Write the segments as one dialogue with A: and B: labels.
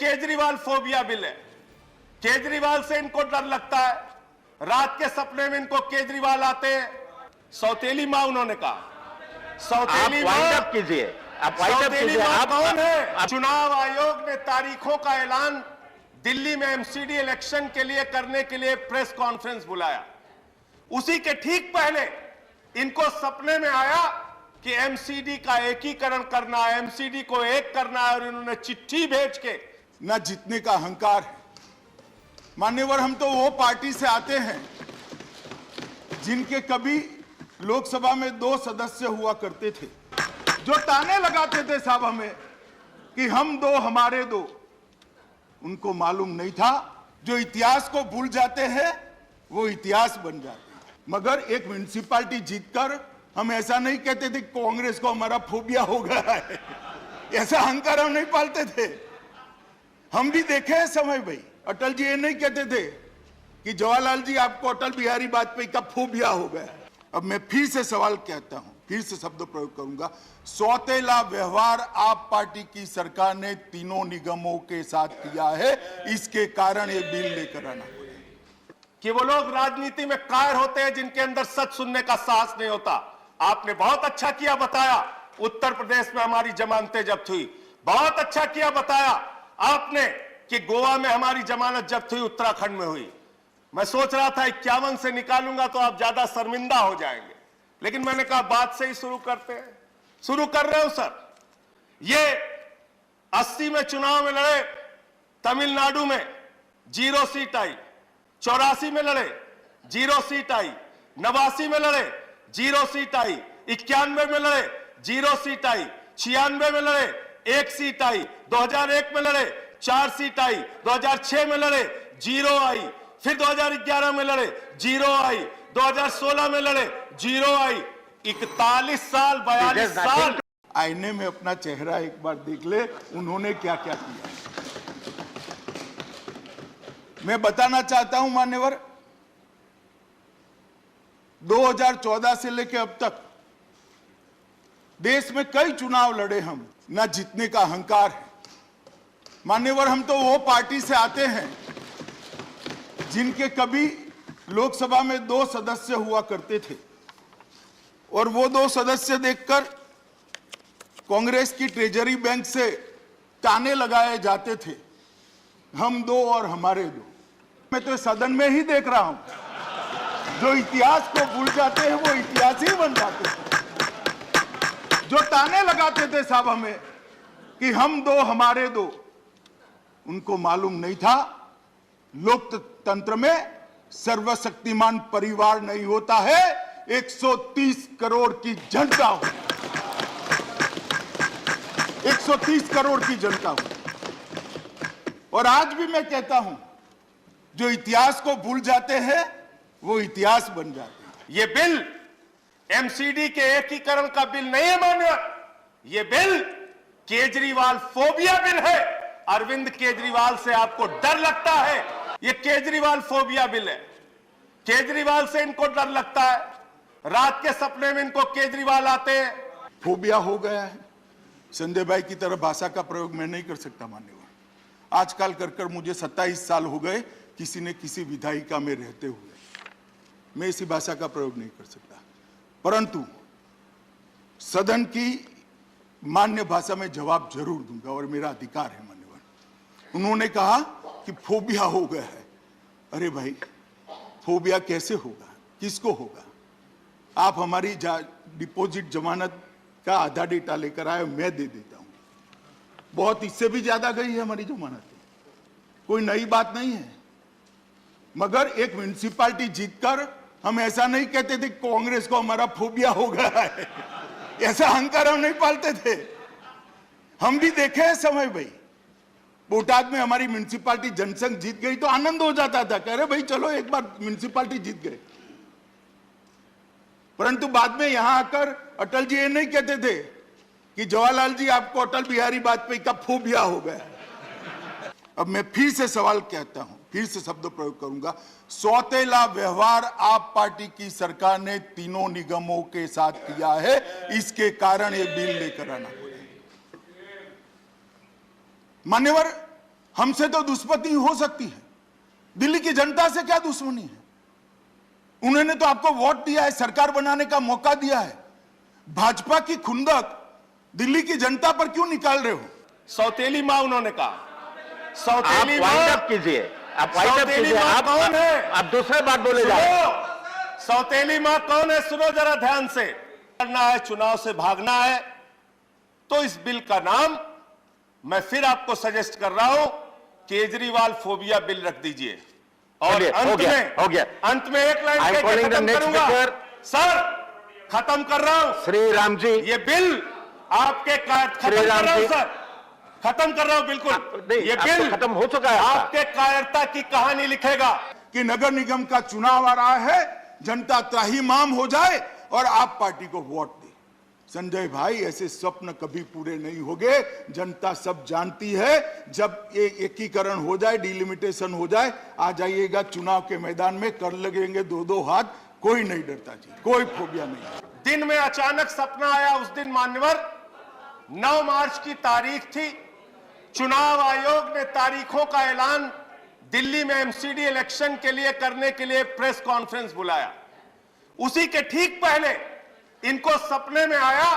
A: Kejriwal phobia bill है। केजरीवाल से इनको डर लगता है। रात के सपने में इनको केजरीवाल आते हैं। सौतेली मां उन्होंने कहा। सौतेली मां
B: कीजिए,
A: सौतेली मां कौन है? चुनाव आयोग ने तारीखों का ऐलान दिल्ली में एमसीडी इलेक्शन के लिए करने के लिए प्रेस कॉन्फ्रेंस बुलाया। उसी के ठीक पहले इनको सपने में आया कि एमसीडी का एकीकरण करना है, एमसीडी को एक करना है, और इन्होंने चिट्ठी भेज के
C: न जीतने का अहंकार है। मान्यवर, हम तो वो पार्टी से आते हैं जिनके कभी लोकसभा में 2 सदस्य हुआ करते थे, जो ताने लगाते थे साहब हमें कि हम 2 हमारे 2। उनको मालूम नहीं था जो इतिहास को भूल जाते हैं वो इतिहास बन जाते हैं। मगर एक म्युनिसिपैलिटी जीतकर हम ऐसा नहीं कहते थे कांग्रेस को हमारा फोबिया हो गया है। ऐसा अहंकार हम नहीं पालते थे। हम भी देखे हैं समय भाई, अटल जी ये नहीं कहते थे कि जवाहरलाल जी आपको अटल बिहारी वाजपेयी का फोबिया हो गया। अब मैं फिर से सवाल कहता हूं, फिर से शब्द प्रयोग करूंगा। सौतेला व्यवहार आप पार्टी की सरकार ने तीनों निगमों के साथ किया है, इसके कारण ये बिल लेकर आना
A: कि वो लोग राजनीति में कायर होते हैं जिनके अंदर सच सुनने का साहस नहीं होता। आपने बहुत अच्छा किया बताया, उत्तर प्रदेश में हमारी जमानतें जब्त हुई। बहुत अच्छा किया बताया आपने कि गोवा में हमारी जमानत जब्त हुई, उत्तराखंड में हुई। मैं सोच रहा था 51 से निकालूंगा तो आप ज्यादा शर्मिंदा हो जाएंगे, लेकिन मैंने कहा बात से ही शुरू करते हैं। शुरू कर रहे हो सर। ये 80 में चुनाव में लड़े, तमिलनाडु में 0 सीट आई। 84 में लड़े, 0 सीट आई। 89 में लड़े, 0 सीट आई। 91 में लड़े, 0 सीट आई। 96 में लड़े, 1 सीट आई। 2001 में लड़े, 4 सीट आई। 2006 में लड़े, 0 आई। फिर 2011 में लड़े, 0 आई। 2016 में लड़े, 0 आई। 41 साल, 42 साल।
C: आईने में अपना चेहरा एक बार देख ले, उन्होंने क्या क्या किया। मैं बताना चाहता हूं मान्यवर, 2014 से लेकर अब तक देश में कई चुनाव लड़े हम, ना जीतने का अहंकार है। मान्यवर, हम तो वो पार्टी से आते हैं जिनके कभी लोकसभा में 2 सदस्य हुआ करते थे, और वो 2 सदस्य देखकर कांग्रेस की ट्रेजरी बैंक से ताने लगाए जाते थे, हम 2 और हमारे 2। मैं तो सदन में ही देख रहा हूं, जो इतिहास को भूल जाते हैं वो इतिहास ही बन जाते हैं। जो ताने लगाते थे साहब हमें कि हम 2 हमारे 2, उनको मालूम नहीं था लोकतंत्र में सर्वशक्तिमान परिवार नहीं होता है, 130 करोड़ की जनता हो। 130 करोड़ की जनता हो। और आज भी मैं कहता हूं, जो इतिहास को भूल जाते हैं वो इतिहास बन जाते हैं।
A: ये बिल एमसीडी के एकीकरण का बिल नहीं है मान्यवर, ये बिल केजरीवाल फोबिया बिल है। अरविंद केजरीवाल से आपको डर लगता है, ये केजरीवाल फोबिया बिल है। केजरीवाल से इनको डर लगता है। रात के सपने में इनको केजरीवाल आते हैं।
C: फोबिया हो गया है। संजय भाई की तरह भाषा का प्रयोग मैं नहीं कर सकता मान्यवर। आजकल कर मुझे 27 साल हो गए किसी ने किसी विधायिका में रहते हुए। मैं इसी भाषा का प्रयोग नहीं कर सकता, परंतु सदन की मान्य भाषा में जवाब जरूर दूंगा और मेरा अधिकार है मान्यवर। उन्होंने कहा कि फोबिया हो गया है। अरे भाई, फोबिया कैसे होगा, किसको होगा? आप हमारी डिपॉजिट जमानत का आधा डेटा लेकर आए, मैं दे देता हूं। बहुत इससे भी ज्यादा गई है हमारी जमानत, कोई नई बात नहीं है। मगर एक म्युनिसिपैलिटी जीतकर हम ऐसा नहीं कहते थे कांग्रेस को हमारा फोबिया हो गया है। ऐसा अहंकार हम नहीं पालते थे। हम भी देखे हैं समय भाई, बोटाद में हमारी म्युनिसिपैलिटी जनसंघ जीत गई तो आनंद हो जाता था, कह रहे भाई चलो एक बार म्युनिसिपैलिटी जीत गए। परंतु बाद में यहां आकर अटल जी ये नहीं कहते थे कि जवाहरलाल जी आपको अटल बिहारी वाजपेयी का फोबिया हो गया। अब मैं फिर से सवाल कहता हूं, फिर से शब्द प्रयोग करूंगा। सौतेला व्यवहार आप पार्टी की सरकार ने तीनों निगमों के साथ किया है, इसके कारण ये बिल लेकर आना पड़ा। मान्यवर, हमसे तो दुश्मनी हो सकती है, दिल्ली की जनता से क्या दुश्मनी है? उन्होंने तो आपको वोट दिया है, सरकार बनाने का मौका दिया है। भाजपा की खुंदक दिल्ली की जनता पर क्यों निकाल रहे हो?
A: सौतेली माँ उन्होंने कहा।
B: आप
A: सौतेली
B: वाइंड
A: माँ
B: अप कीजिए, आप वाइंड अप
A: सौतेली
B: कीजिए।
A: माँ कौन है?
B: आप दूसरे बात बोले जा रहे हैं।
A: सुनो, सौतेली माँ कौन है? सुनो जरा ध्यान से। करना है, चुनाव से भागना है, तो इस बिल का नाम मैं फिर आपको सजेस्ट कर रहा हूं, केजरीवाल फोबिया बिल रख दीजिए। और
B: चलिए, हो गया।
A: अंत में एक लाइन
B: I'm
A: कह के
B: calling the
A: खत्म
B: next
A: करूंगा।
B: speaker.
A: सर, खत्म कर रहा हूं।
B: श्री राम जी,
A: ये बिल आपके खत्म
B: श्री
A: कर
B: राम
A: रहा हूं
B: जी।
A: सर, खत्म कर रहा हूं बिल्कुल।
B: नहीं,
A: ये
B: अब
A: बिल
B: तो खत्म हो चुका है आपका।
A: आपके कायरता की कहानी लिखेगा।
C: कि नगर निगम का चुनाव आ रहा है, जनता त्राहिमाम हो जाए और आप पार्टी को वोट दे। संजय भाई, ऐसे स्वप्न कभी पूरे नहीं होंगे। जनता सब जानती है, जब ये एकीकरण हो जाए, डिलिमिटेशन हो जाए, आ जाइएगा चुनाव के मैदान में, कर लगेंगे दो दो हाथ, कोई नहीं डरता जी, कोई फोबिया नहीं।
A: दिन में अचानक सपना आया। उस दिन मान्यवर 9 मार्च की तारीख थी। चुनाव आयोग ने तारीखों का ऐलान दिल्ली में एमसीडी इलेक्शन के लिए करने के लिए प्रेस कॉन्फ्रेंस बुलाया। उसी के ठीक पहले इनको सपने में आया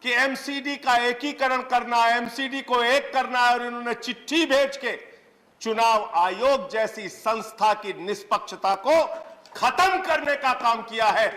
A: कि एमसीडी का एकीकरण करना है, एमसीडी को एक करना है, और इन्होंने चिट्ठी भेज के चुनाव आयोग जैसी संस्था की निष्पक्षता को खत्म करने का काम किया है।